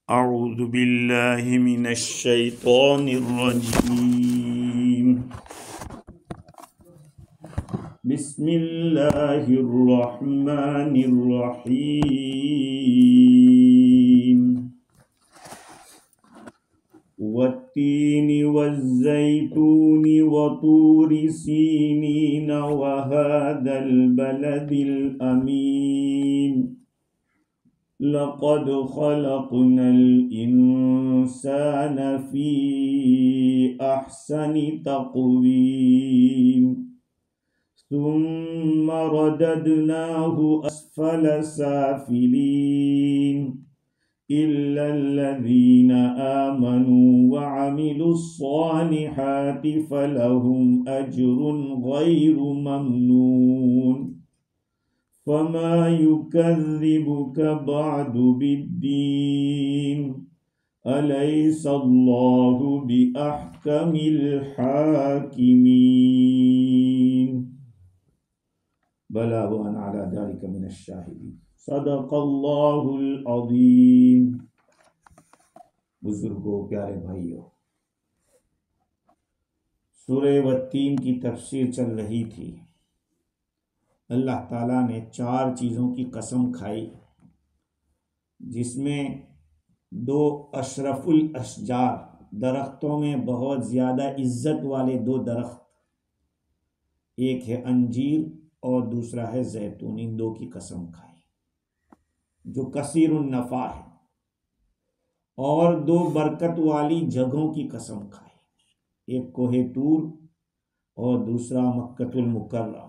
अऊज़ु बिल्लाहि मिनश शैतानिर रजीम। बिस्मिल्लाहिर रहमानिर रहीम। वत्तीनि वज़्ज़ैतूनि वतूरि सीनीन वहादल बलदिल अमीन। लक़द खलक़नल इंसान फ़ी अहसनि तक़वीम। सुम्मा रददनाहु अस्फ़ल साफ़िलीन। इल्लल्लज़ीना आमनू वअमिलुस्सालिहाति फ़लहुम अज्रुन ग़ैरु ममनून। फमा युकज़्ज़िबुक बअदु बिद्दीन। अलैसल्लाहु बिअहकमिल हाकिमीन। बला व अना अला ज़ालिका मिनश शाहिदीन। सदक़ल्लाहुल अज़ीम। बुजुर्गों, प्यारे भाइयों, सूरह वत्तीन की तफसीर चल रही थी। अल्लाह ताला ने 4 चीज़ों की कसम खाई, जिसमें 2 अशरफुल अशजार, दरख्तों में बहुत ज़्यादा इज्जत वाले 2 दरख्त, एक है अंजीर और दूसरा है जैतून। इन 2 की कसम खाई जो कसीरुन नफ़ा है। और 2 बरकत वाली जगहों की कसम खाई, एक कोहे तूर और दूसरा मक्कतुल मुकर्रमा,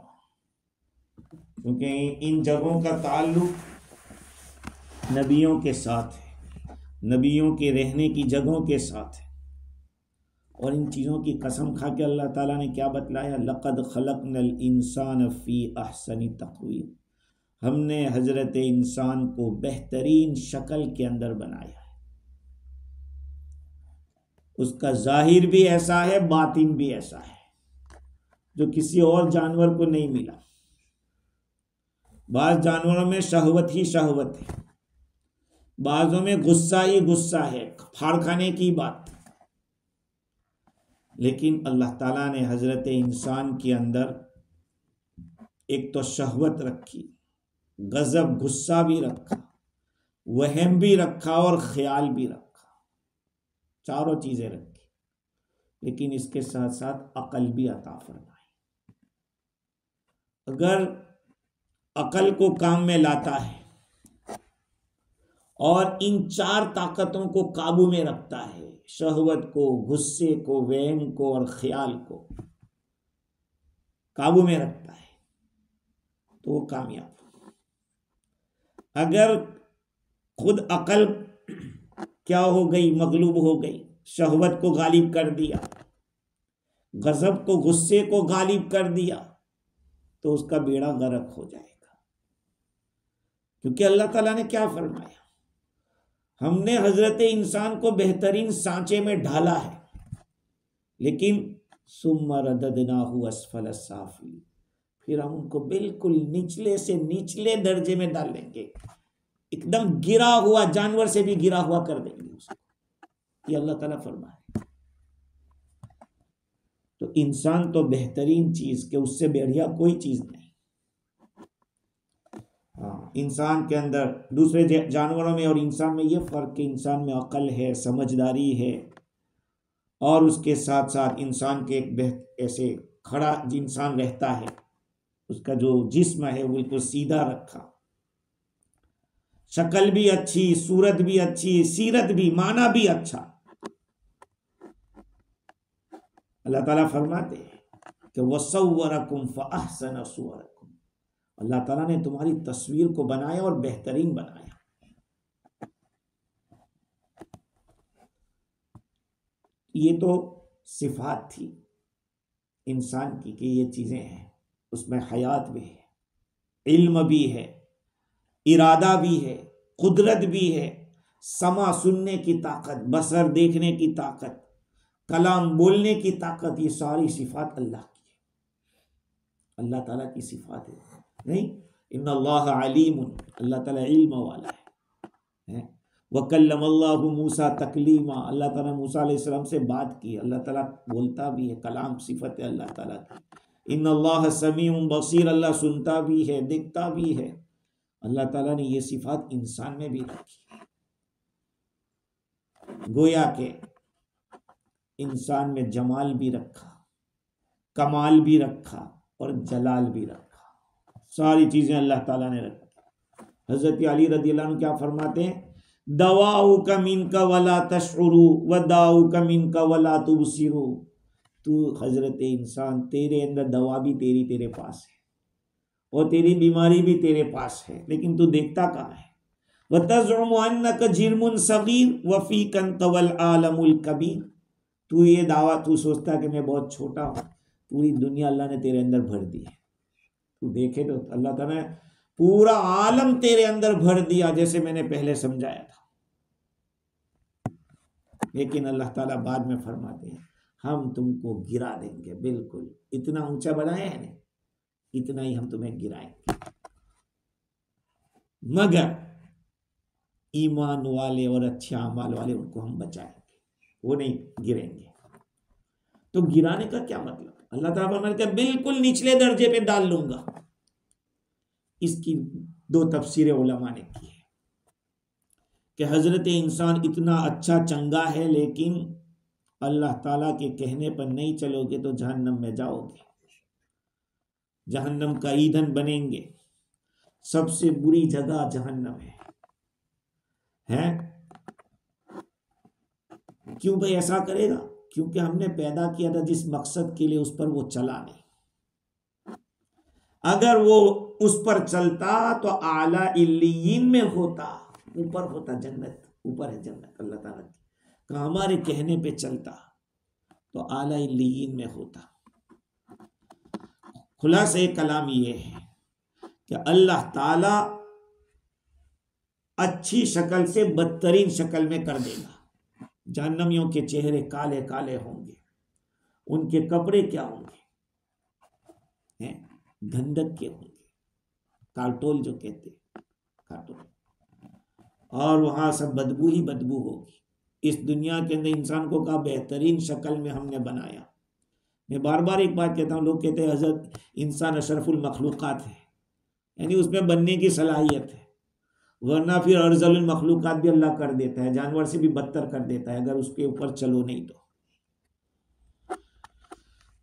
क्योंकि इन जगहों का ताल्लुक नबियों के साथ है, नबियों के रहने की जगहों के साथ है। और इन चीज़ों की कसम खा के अल्लाह ताला ने क्या बतलाया? लक़द खलक़नल इंसान फ़ी अहसनि तक़वीम। हमने हज़रत इंसान को बेहतरीन शक्ल के अंदर बनाया है। उसका ज़ाहिर भी ऐसा है, बातिन भी ऐसा है, जो किसी और जानवर को नहीं मिला। बाज़ जानवरों में शहवत ही शहवत है, बाज़ों में गुस्सा ही गुस्सा है, फाड़ खाने की बात। लेकिन अल्लाह ताला ने हज़रत इंसान के अंदर एक तो शहवत रखी, गज़ब गुस्सा भी रखा, वहम भी रखा और ख्याल भी रखा। 4 चीज़ें रखी, लेकिन इसके साथ साथ अकल भी अता फरमाई। अगर अकल को काम में लाता है और इन 4 ताकतों को काबू में रखता है, शहवत को, गुस्से को, वहम को और ख्याल को काबू में रखता है, तो वो कामयाब। अगर खुद अकल क्या हो गई, मगलूब हो गई, शहवत को गालिब कर दिया, गज़ब को, गुस्से को गालिब कर दिया, तो उसका बेड़ा गर्क हो जाएगा। क्योंकि अल्लाह ताला ने क्या फरमाया? हमने हजरत इंसान को बेहतरीन सांचे में ढाला है, लेकिन सुम्मा रददनाहु अस्फल साफिलीन, फिर हम उनको बिल्कुल निचले से निचले दर्जे में डाल देंगे, एकदम गिरा हुआ, जानवर से भी गिरा हुआ कर देंगे उसको। ये अल्लाह ताला फरमाए। तो इंसान तो बेहतरीन चीज के, उससे बढ़िया कोई चीज नहीं। हाँ, इंसान के अंदर, दूसरे जानवरों में और इंसान में ये फर्क कि इंसान में अकल है, समझदारी है, और उसके साथ साथ इंसान के एक ऐसे खड़ा इंसान रहता है, उसका जो जिस्म है वो बिल्कुल सीधा रखा, शक्ल भी अच्छी, सूरत भी अच्छी, सीरत भी, माना भी अच्छा। अल्लाह ताला फरमाते हैं कि वसव्वरकुम फअहसन सुवरकुम, अल्लाह ताला ने तुम्हारी तस्वीर को बनाया और बेहतरीन बनाया। ये तो सिफात थी इंसान की कि ये चीजें हैं, उसमें हयात भी है, इल्म भी है, इरादा भी है, कुदरत भी है, समा सुनने की ताकत, बसर देखने की ताकत, कलाम बोलने की ताकत, ये सारी सिफात अल्लाह की है, अल्लाह ताला की सिफात है। नहीं, इन्नल्लाह अलीमुन, अल्लाह ताला इल्म वाला है। वकल्लमल्लाहु मूसा तकलीमा, अल्लाह ताला मूसा अलैहिस्सलाम से बात की। अल्लाह ताला बोलता भी है, कलाम सिफत है अल्लाह ताला की। इन्नल्लाह समीउन बसीर, अल्लाह सुनता भी है देखता भी है। अल्लाह ताला ने ये सिफात इंसान में भी रखी। गोया के इंसान में जमाल भी रखा, कमाल भी रखा और जलाल भी रखा। सारी चीजें अल्लाह ताला ने रखी। हजरत अली रज़ी अल्लाह अन्हु क्या फरमाते हैं, दवाऊ का मिन का वला तशउरु व दाऊ का मिन का वला तुबसिरु। तू हजरत इंसान, तेरे अंदर दवा भी तेरे पास है और तेरी बीमारी भी तेरे पास है, लेकिन तू देखता कहाँ है। व तज़उमु अन्नका जिर्मुन सगीर व फीका तवल आलमुल कबीर। तू ये दावा, तू सोचता है कि मैं बहुत छोटा हूँ, पूरी दुनिया अल्लाह ने तेरे अंदर भर दी है। तू देखे तो अल्लाह ताला ने पूरा आलम तेरे अंदर भर दिया, जैसे मैंने पहले समझाया था। लेकिन अल्लाह ताला बाद में फरमाते हैं, हम तुमको गिरा देंगे, बिल्कुल इतना ऊंचा बनाया है ना, इतना ही हम तुम्हें गिराएंगे, मगर ईमान वाले और अच्छे अमाल वाले उनको हम बचाएंगे, वो नहीं गिरेंगे। तो गिराने का क्या मतलब? अल्लाह ताला फरमाते हैं बिल्कुल निचले दर्जे पे डाल लूंगा। इसकी दो तफसीरें उलमा ने की है कि हजरत इंसान इतना अच्छा चंगा है, लेकिन अल्लाह ताला के कहने पर नहीं चलोगे तो जहन्नम में जाओगे, जहन्नम का ईंधन बनेंगे। सबसे बुरी जगह जहन्नम है? क्यों भाई ऐसा करेगा? क्योंकि हमने पैदा किया था जिस मकसद के लिए, उस पर वो चला नहीं। अगर वो उस पर चलता तो आला इल्लीयीन में होता, ऊपर होता, जन्नत ऊपर है जन्नत अल्लाह ताला की। हमारे कहने पे चलता तो आला इल्लीयीन में होता। खुलासा कलाम ये है कि अल्लाह ताला अच्छी शक्ल से बदतरीन शक्ल में कर देगा। जहन्नमियों के चेहरे काले काले होंगे, उनके कपड़े क्या होंगे? हैं गंधक के होंगे, कार्टोल जो कहते हैं, कार्टोल। और वहां सब बदबू ही बदबू होगी। इस दुनिया के अंदर इंसान को कहा बेहतरीन शक्ल में हमने बनाया। मैं बार बार एक बात कहता हूँ, लोग कहते हैं हजरत इंसान अशरफुल मखलूकात है, यानी उसमें बनने की सलाहियत है, वरना फिर अर्जलुल मखलूकात भी अल्लाह कर देता है, जानवर से भी बदतर कर देता है अगर उसके ऊपर चलो नहीं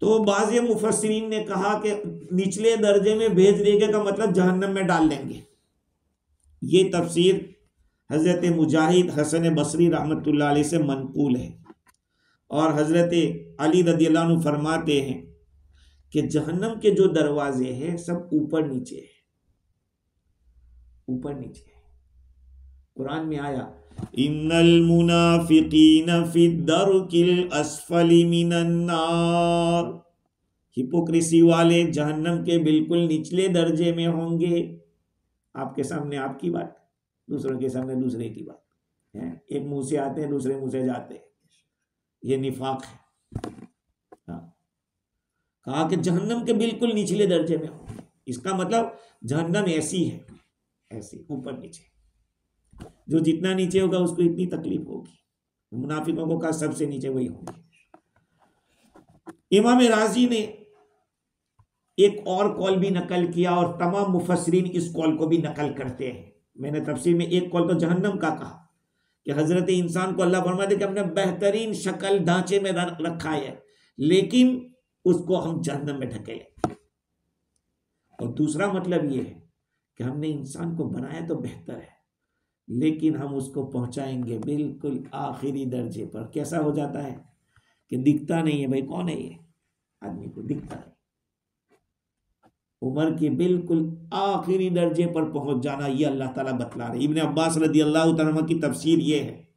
तो बाज़ मुफस्सिरीन ने कहा कि निचले दर्जे में भेज देंगे का मतलब जहन्नम में डाल देंगे। ये तफसीर हजरत मुजाहिद हसन बसरी रहमतुल्लाह अलैह से मनकूल है। और हजरत अली रज़ियल्लाहु अन्हु फरमाते हैं कि जहन्नम के जो दरवाजे हैं सब ऊपर नीचे है, ऊपर नीचे है। कुरान में आया इन्नल मुनाफिकीन फी दरकिल अस्फली मिनन नार। हिपोक्रेसी वाले जहन्नम के बिल्कुल निचले दर्जे में होंगे। आपके सामने आपकी बात, दूसरों के सामने दूसरे की बात है। एक मुंह से आते हैं, दूसरे मुंह से जाते हैं, ये निफाक है। हाँ, कहा कि जहन्नम के बिल्कुल निचले दर्जे में होंगे, इसका मतलब जहन्नम ऐसी है, ऐसी ऊपर नीचे, जो जितना नीचे होगा उसको इतनी तकलीफ होगी। मुनाफिकों को कहा सबसे नीचे वही होंगे। इमाम राजी ने एक और कौल भी नकल किया और तमाम मुफस्सिरीन इस कौल को भी नकल करते हैं। मैंने तफसीर में एक कौल तो जहन्नम का कहा कि हजरत इंसान को अल्लाह फरमाते कि हमने बेहतरीन शक्ल ढांचे में रखा है, लेकिन उसको हम जहन्नम में ढकेले। और दूसरा मतलब यह है कि हमने इंसान को बनाया तो बेहतर है, लेकिन हम उसको पहुंचाएंगे बिल्कुल आखिरी दर्जे पर। कैसा हो जाता है कि दिखता नहीं है, भाई कौन है ये, आदमी को दिखता है, उम्र के बिल्कुल आखिरी दर्जे पर पहुंच जाना, ये अल्लाह ताला बतला रहे। इब्ने अब्बास रदियल्लाहु तआला की तफसीर ये है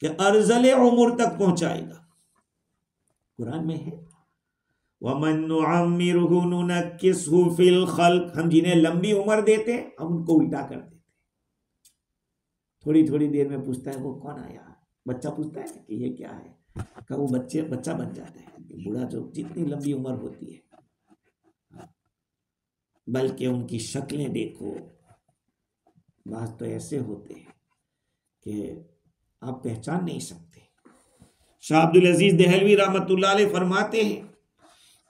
कि अर्ज़ल उम्र तक पहुंचाएगा। कुरान में है वमन नुअम्मिरुहु नुनक्किसहु फिल खल्क। हम जिन्हें लंबी उम्र देते हैं हम उनको उल्टा कर देते हैं। थोड़ी थोड़ी देर में पूछता है वो कौन आया, बच्चा पूछता है कि ये क्या है, का वो बच्चा बन जाता है। बूढ़ा जो जितनी लंबी उम्र होती है, बल्कि उनकी शक्लें देखो, बात तो ऐसे होते हैं कि आप पहचान नहीं सकते। शाह अब्दुल अजीज देहलवी रहमतुल्लाह अलैह फरमाते हैं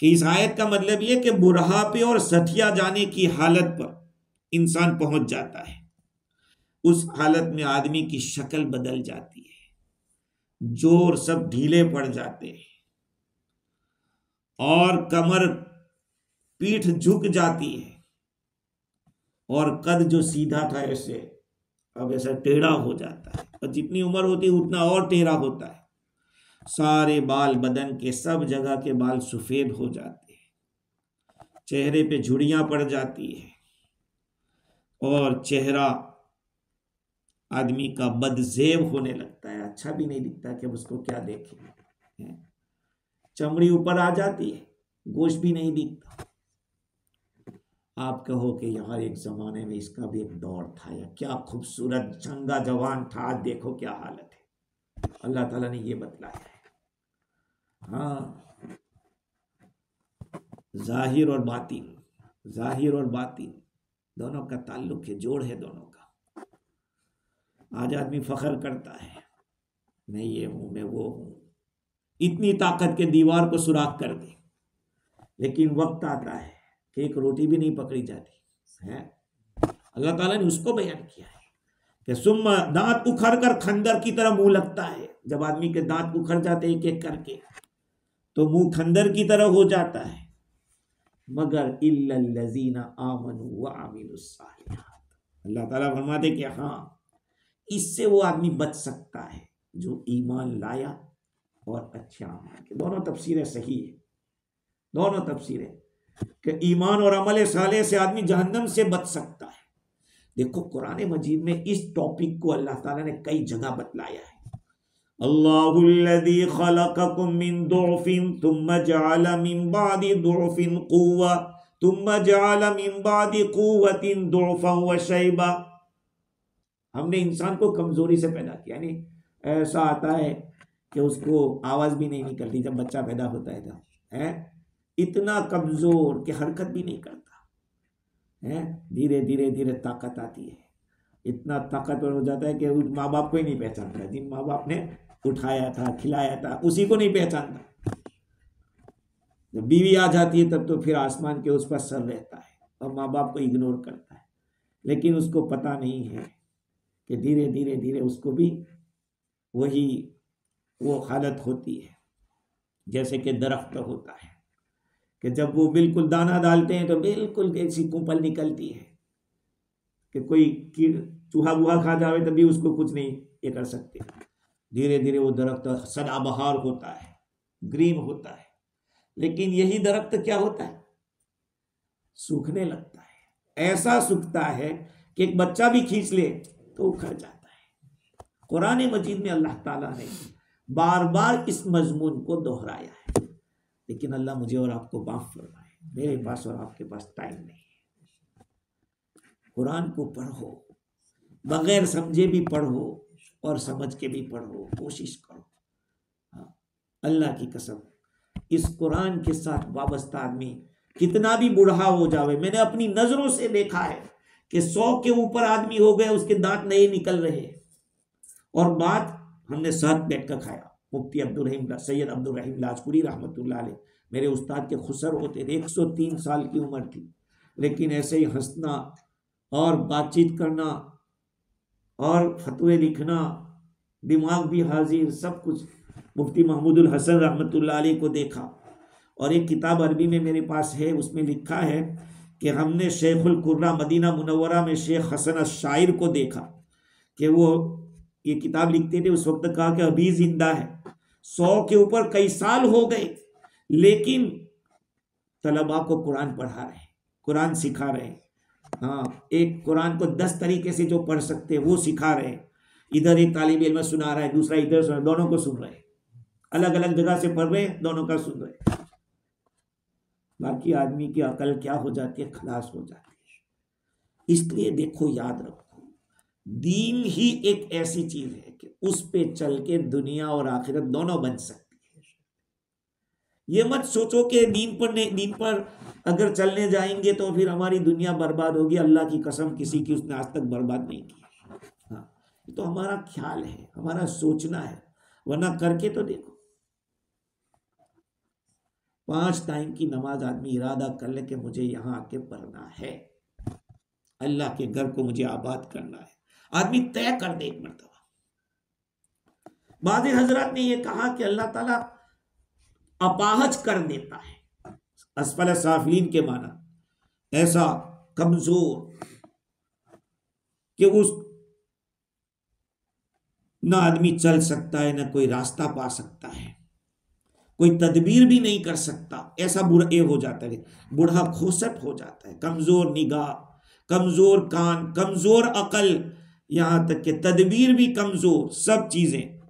कि इस आयत का मतलब यह कि बुढ़ापे और सठिया जाने की हालत पर इंसान पहुंच जाता है। उस हालत में आदमी की शक्ल बदल जाती है, जोर सब ढीले पड़ जाते हैं और कमर पीठ झुक जाती है और कद जो सीधा था ऐसे अब ऐसा टेढ़ा हो जाता है, और जितनी उम्र होती है उतना और टेढ़ा होता है। सारे बाल बदन के सब जगह के बाल सफेद हो जाते हैं, चेहरे पे झुर्रियां पड़ जाती है और चेहरा आदमी का बदजेब होने लगता है, अच्छा भी नहीं दिखता कि अब उसको क्या देखें। चमड़ी ऊपर आ जाती है, गोश्त भी नहीं दिखता। आप कहो कि यार एक जमाने में इसका भी एक दौर था, या क्या खूबसूरत चंगा जवान था, आज देखो क्या हालत है। अल्लाह ताला ने ये बतलाया है। हाँ, जाहिर और बातिन, जाहिर और बातिन दोनों का ताल्लुक है, जोड़ है दोनों का। आज आदमी फख्र करता है, मैं ये हूं, मैं वो हूं, इतनी ताकत के दीवार को सुराख कर दे, लेकिन वक्त आता है कि एक रोटी भी नहीं पकड़ी जाती है। अल्लाह ताला ने उसको बयान किया है कि सुम्मा, दांत उखड़ कर खंदर की तरह मुंह लगता है। जब आदमी के दांत उखड़ जाते एक एक करके तो मुंह खंदर की तरह हो जाता है, मगर इल्लल्लज़ीना आमनू व अमिलुस सालिहात। अल्लाह ताला फरमाते कि हाँ, इससे वो आदमी बच सकता है जो ईमान लाया और अच्छे अमल के। दोनों तफसीरें सही है, दोनों तफसीरें कि ईमान और अमल साले से आदमी जहन्नम से बच सकता है। देखो कुरान मजीद में इस टॉपिक को अल्लाह ताला ने कई जगह बतलाया है। अल्लाहुल्लज़ी खलक़कुम मिन दुअफ़िन थुम्मा जअल मिन बादि दुअफ़िन क़ुव्वा थुम्मा जअल मिन बादि क़ुव्वतिन दुअफ़न व शैबा। हमने इंसान को कमजोरी से पैदा किया, यानी ऐसा आता है कि उसको आवाज भी नहीं निकलती जब बच्चा पैदा होता है, तो है इतना कमजोर कि हरकत भी नहीं करता है। धीरे धीरे धीरे ताकत आती है, इतना ताकतवर हो जाता है कि उस माँ बाप को ही नहीं पहचानता। जिन माँ बाप ने उठाया था, खिलाया था, उसी को नहीं पहचानता। जब बीवी आ जाती है तब तो फिर आसमान के उस पर सर रहता है और माँ बाप को इग्नोर करता है। लेकिन उसको पता नहीं है कि धीरे धीरे धीरे उसको भी वही वो हालत होती है जैसे कि दरख्त होता है कि जब वो बिल्कुल दाना डालते हैं तो बिल्कुल ऐसी कुंपल निकलती है कि कोई चूहा वूहा खा जावे तभी उसको कुछ नहीं ये कर सकते। धीरे धीरे वो दरख्त सदाबहार होता है, ग्रीन होता है। लेकिन यही दरख्त क्या होता है, सूखने लगता है। ऐसा सूखता है कि एक बच्चा भी खींच ले तो उखड़ जाता है। कुरान मजीद में अल्लाह ताला ने बार बार इस मजमून को दोहराया है। लेकिन अल्लाह मुझे और आपको माफ फरमाए, मेरे पास और आपके पास टाइम नहीं है। कुरान को पढ़ो, बगैर समझे भी पढ़ो और समझ के भी पढ़ो, कोशिश करो। हाँ, अल्लाह की कसम, इस कुरान के साथ वाबस्ता आदमी कितना भी बूढ़ा हो जावे, मैंने अपनी नजरों से देखा है कि 100 के ऊपर आदमी हो गए, उसके दांत नए निकल रहे। और बात हमने साथ बैठ कर खाया। मुफ्ती अब्दुल रहीम सैयद अब्दुल रहीम लाजपुरी रहमतुल्लाह अलैह मेरे उस्ताद के खुसर होते थे। 103 साल की उम्र थी, लेकिन ऐसे ही हंसना और बातचीत करना और फतवे लिखना, दिमाग भी हाजिर, सब कुछ। मुफ्ती महमूदुल हसन रहमतुल्लाह अलैह को देखा, और एक किताब अरबी में मेरे पास है, उसमें लिखा है कि हमने शेखुल कुर्रा मदीना मुनव्वरा में शेख हसन शायर को देखा कि वो ये किताब लिखते थे। उस वक्त कहा कि अभी जिंदा है, 100 के ऊपर कई साल हो गए, लेकिन तलबा को कुरान पढ़ा रहे, कुरान सिखा रहे। हाँ, एक कुरान को 10 तरीके से जो पढ़ सकते हैं वो सिखा रहे। इधर एक तालिब इल्म सुना रहा है, दूसरा इधर सुना, दोनों को सुन रहे, अलग अलग जगह से पढ़ रहे, दोनों का सुन रहे। बाकी आदमी की अकल क्या हो जाती है, खलास हो जाती है। इसलिए देखो, याद रखो, दीन ही एक ऐसी चीज है कि उस पे चल के दुनिया और आखिरत दोनों बन सकती है। ये मत सोचो कि दीन पर अगर चलने जाएंगे तो फिर हमारी दुनिया बर्बाद होगी। अल्लाह की कसम, किसी की उसने आज तक बर्बाद नहीं की। हाँ, तो हमारा ख्याल है, हमारा सोचना है, वरना करके तो देखो। 5 टाइम की नमाज आदमी इरादा कर ले कि मुझे यहां आके पढ़ना है, अल्लाह के घर को मुझे आबाद करना है, आदमी तय कर दे एक मरतबा। बाद हजरत ने यह कहा कि अल्लाह ताला अपाहज कर देता है, असफल साफिलीन के माना ऐसा कमजोर कि उस ना आदमी चल सकता है, ना कोई रास्ता पा सकता है, कोई तदबीर भी नहीं कर सकता, ऐसा बुरा हो जाता है, बूढ़ा खोसट हो जाता है, कमजोर निगाह, कमजोर कान, कमजोर अकल, यहां तक कि तदबीर भी कमजोर, सब चीजें,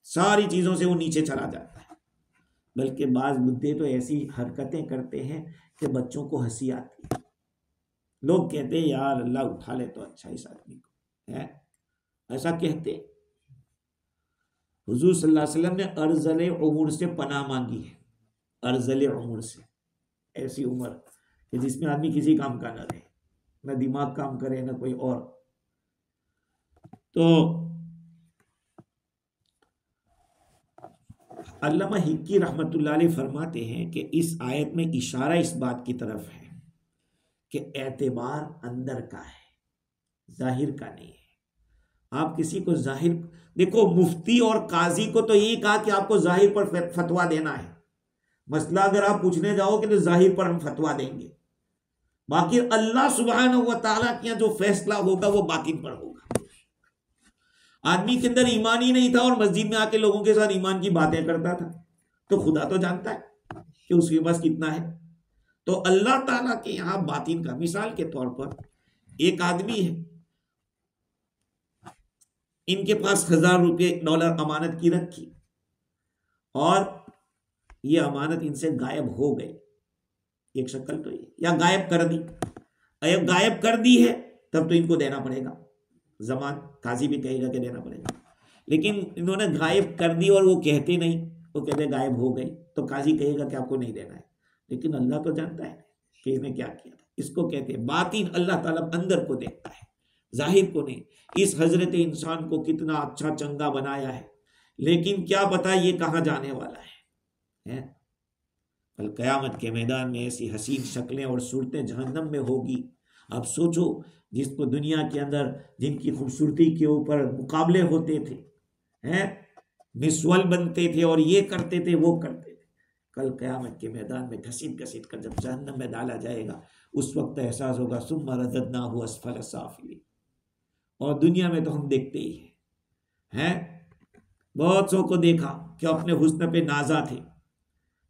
सारी चीजों से वो नीचे चला जाता है। बल्कि बाज बुद्धे तो ऐसी हरकतें करते हैं कि बच्चों को हंसी आती है। लोग कहते हैं यार अल्लाह उठा ले तो अच्छा इस आदमी को, है ऐसा कहते। हुजूर सल्लल्लाहु अलैहि वसल्लम ने अर्जल उम्र से पनाह मांगी है, अर्जल उम्र से, ऐसी उम्र कि जिसमें आदमी किसी काम का न रहे, न दिमाग काम करे न कोई और। तो अल्लामा हिक्की रहमतुल्लाह अलैह फरमाते हैं कि इस आयत में इशारा इस बात की तरफ है कि एतबार अंदर का है, जाहिर का नहीं है। आप किसी को जाहिर, देखो मुफ्ती और काजी को तो यही कहा कि आपको जाहिर पर फतवा देना है, मसला अगर आप पूछने जाओगे तो जाहिर पर हम फतवा देंगे, बाकी अल्लाह सुब्हानहू व तआला के यहाँ जो फैसला होगा वो बातिन पर होगा। आदमी के अंदर ईमान ही नहीं था और मस्जिद में आके लोगों के साथ ईमान की बातें करता था, तो खुदा तो जानता है कि उसके पास कितना है। तो अल्लाह ताला के यहां बातिन का, मिसाल के तौर पर एक आदमी है, इनके पास $1000 अमानत की रखी और ये अमानत इनसे गायब हो गई, एक शक्ल तो ये, या गायब कर दी। अगर गायब कर दी है तब तो इनको देना पड़ेगा, जमान काजी भी कहेगा कि देना पड़ेगा, लेकिन इन्होंने गायब कर दी और वो कहते नहीं, वो कहते गायब हो गई, तो काजी कहेगा कि आपको नहीं देना है, लेकिन अल्लाह तो जानता है कि इसने क्या किया था। इसको कहते हैं बातिन, अल्लाह ताला अंदर को देखता है, जाहिर को नहीं। इस हजरत इंसान को कितना अच्छा चंगा बनाया है, लेकिन क्या पता ये कहाँ जाने वाला है? कल कयामत के मैदान में ऐसी हसीन शक्लें और सूरतें जहन्नम में होगी। अब सोचो, जिसको दुनिया के अंदर जिनकी खूबसूरती के ऊपर मुकाबले होते थे, हैं मिसवल बनते थे और ये करते थे वो करते थे, कल क़यामत के मैदान में घसीट घसीट कर जब जहन्नम में डाला जाएगा, उस वक्त एहसास होगा सुम्मा रददनाहु अस्फल साफिलीन। और दुनिया में तो हम देखते ही हैं, बहुत सौ को देखा कि अपने हुस्न पे नाजा थे,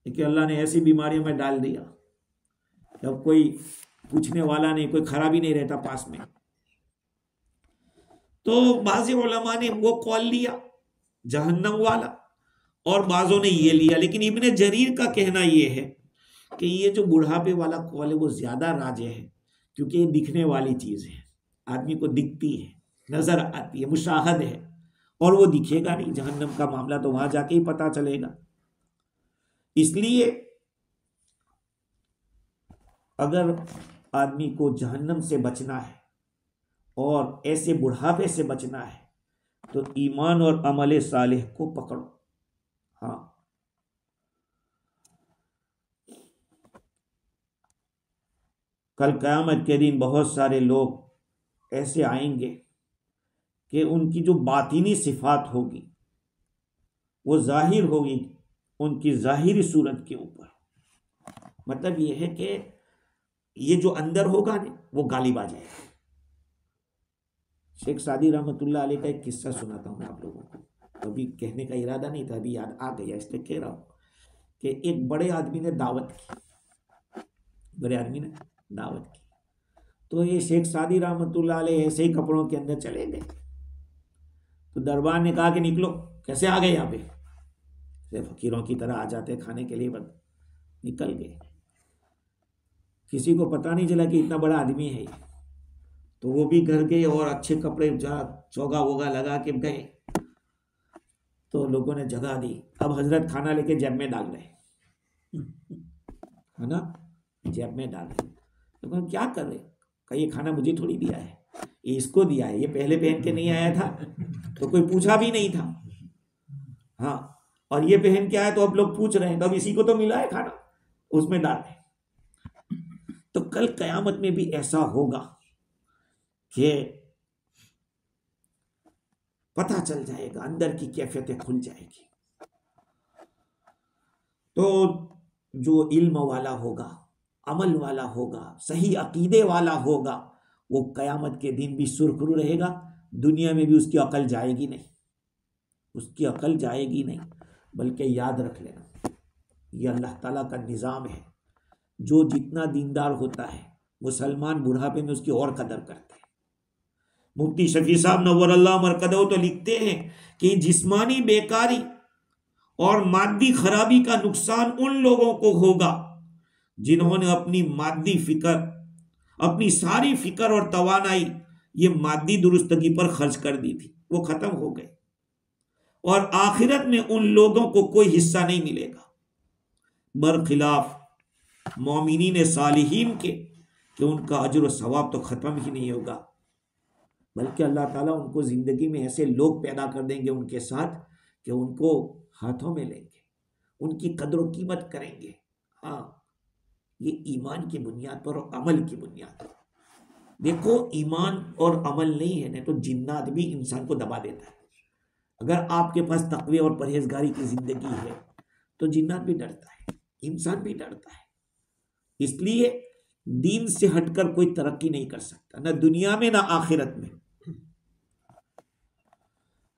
लेकिन अल्लाह ने ऐसी बीमारियों में डाल दिया जब कोई पूछने वाला नहीं, कोई खराबी नहीं रहता पास में। तो बाज़ उलमा ने वो कौल लिया जहन्नम वाला और बाज़ों ने ये लिया, लेकिन इब्ने जरीर का कहना ये है कि ये जो बुढ़ापे वाला कौल है वो ज्यादा राजे है, क्योंकि ये दिखने वाली चीज है, आदमी को दिखती है, नजर आती है, मुशाहद है, और वो दिखेगा नहीं। जहन्नम का मामला तो वहां जाके ही पता चलेगा। इसलिए अगर आदमी को जहन्नम से बचना है और ऐसे बुढ़ापे से बचना है तो ईमान और अमल सालेह को पकड़ो। हाँ, कल क़यामत के दिन बहुत सारे लोग ऐसे आएंगे कि उनकी जो बातिनी सिफात होगी वो जाहिर होगी उनकी जाहिरी सूरत के ऊपर। मतलब ये है कि ये जो अंदर होगा ना वो गालिब आ जाएगा। शेख सादी रहमतुल्लाह अलैह का एक किस्सा सुनाता हूँ मैं आप लोगों को, अभी कहने का इरादा नहीं था, अभी याद आ गया इसलिए कह रहा हूँ कि एक बड़े आदमी ने दावत की, बड़े आदमी ने दावत की, तो ये शेख सादी रहमतुल्लाह अलैह ऐसे ही कपड़ों के अंदर चले गए। तो दरबार ने कहा कि निकलो। कैसे आ गए यहाँ पे? फकीरों की तरह आ जाते खाने के लिए, बस निकल गए। किसी को पता नहीं चला कि इतना बड़ा आदमी है। तो वो भी घर गए और अच्छे कपड़े चौगा वोगा लगा के गए। तो लोगों ने जगह दी। अब हजरत खाना लेके जेब में डाल रहे, है ना, जेब में डाल रहे। लोगों ने क्या कर रहे? कहा ये खाना मुझे थोड़ी दिया है, ये इसको दिया है, ये पहले पहन के नहीं आया था तो कोई पूछा भी नहीं था। हाँ, और ये पहन के आया तो अब लोग पूछ रहे हैं, तो अब इसी को तो मिला है खाना, उसमें डाले। तो कल कयामत में भी ऐसा होगा कि पता चल जाएगा, अंदर की कैफियतें खुल जाएगी। तो जो इल्म वाला होगा, अमल वाला होगा, सही अकीदे वाला होगा, वो कयामत के दिन भी सुरखरू रहेगा, दुनिया में भी उसकी अकल जाएगी नहीं, उसकी अकल जाएगी नहीं। बल्कि याद रख लेना, ये अल्लाह ताला का निज़ाम है। जो जितना दीनदार होता है, मुसलमान बुढ़ापे में उसकी और कदर करते हैं। मुफ्ती शफी साहब नव्वरल्लाह मरकदहू तो लिखते हैं कि जिस्मानी बेकारी और मादी खराबी का नुकसान उन लोगों को होगा जिन्होंने अपनी मादी फिक्र, अपनी सारी फिक्र और तवानाई ये मादी दुरुस्तगी पर खर्च कर दी थी, वो खत्म हो गए, और आखिरत में उन लोगों को कोई हिस्सा नहीं मिलेगा। बरखिलाफ मोमिनीन सालिहीन के कि उनका अजर व सवाब तो खत्म ही नहीं होगा, बल्कि अल्लाह ताला उनको जिंदगी में ऐसे लोग पैदा कर देंगे उनके साथ कि उनको हाथों में लेंगे, उनकी कदर व कीमत करेंगे। हाँ, ये ईमान की बुनियाद पर और अमल की बुनियाद पर। देखो, ईमान और अमल नहीं है ना तो जिन्नात भी इंसान को दबा देता है। अगर आपके पास तकवे और परहेजगारी की जिंदगी है तो जिन्नात भी डरता है, इंसान भी डरता है। इसलिए दीन से हटकर कोई तरक्की नहीं कर सकता, ना दुनिया में ना आखिरत में।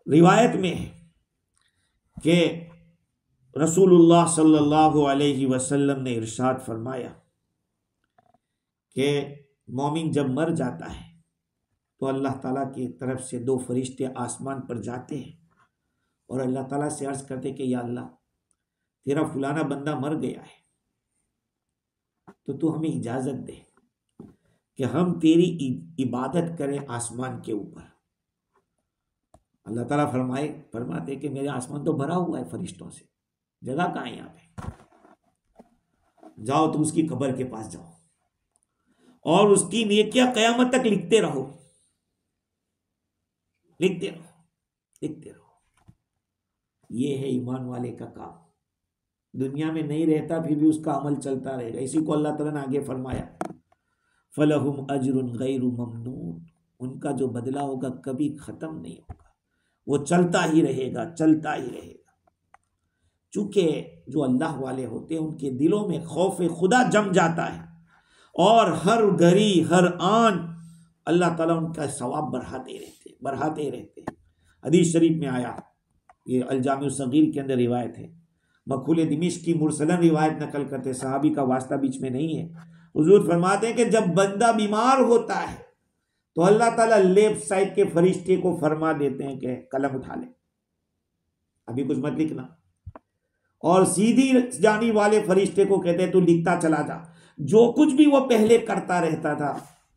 रिवायत में है कि रसूलुल्लाह सल्लल्लाहु अलैहि वसल्लम ने इरशाद फरमाया कि मोमिन जब मर जाता है तो अल्लाह ताला की तरफ से दो फरिश्ते आसमान पर जाते हैं और अल्लाह ताला से अर्ज करते कि या अल्लाह, तेरा फलाना बंदा मर गया है, तो तू हमें इजाजत दे कि हम तेरी इबादत करें आसमान के ऊपर। अल्लाह ताला फरमाते कि मेरे आसमान तो भरा हुआ है फरिश्तों से, जगह कहाँ है यहाँ पे? जाओ तुम उसकी कब्र के पास जाओ और उसकी नेकियां कयामत तक लिखते रहो, लिखते रहो, लिखते रहो। ये है ईमान वाले का काम। दुनिया में नहीं रहता फिर भी उसका अमल चलता रहेगा। इसी को अल्लाह ताला ने आगे फरमाया, फलहुम अजरुन गैरु ममनून, उनका जो बदला होगा कभी खत्म नहीं होगा, वो चलता ही रहेगा, चलता ही रहेगा। चूंकि जो अल्लाह वाले होते हैं उनके दिलों में खौफ खुदा जम जाता है और हर घड़ी हर आन अल्लाह ताला उनका सवाब बढ़ाते रहते हैं। हदीस शरीफ में आया, ये अल-जामिउ सगीर के अंदर रिवायत है, मखूल दिमिश्क की मुरसलन रिवायत नकल करते, सहाबी का वास्ता बीच में नहीं है। हुजूर फरमाते हैं कि जब बंदा बीमार होता है तो अल्लाह ताला लेफ्ट साइड के फरिश्ते को फरमा देते हैं कि कलम उठा ले, अभी कुछ मत लिखना, और सीधी जानी वाले फरिश्ते को कहते हैं तू लिखता चला जा। जो कुछ भी वो पहले करता रहता था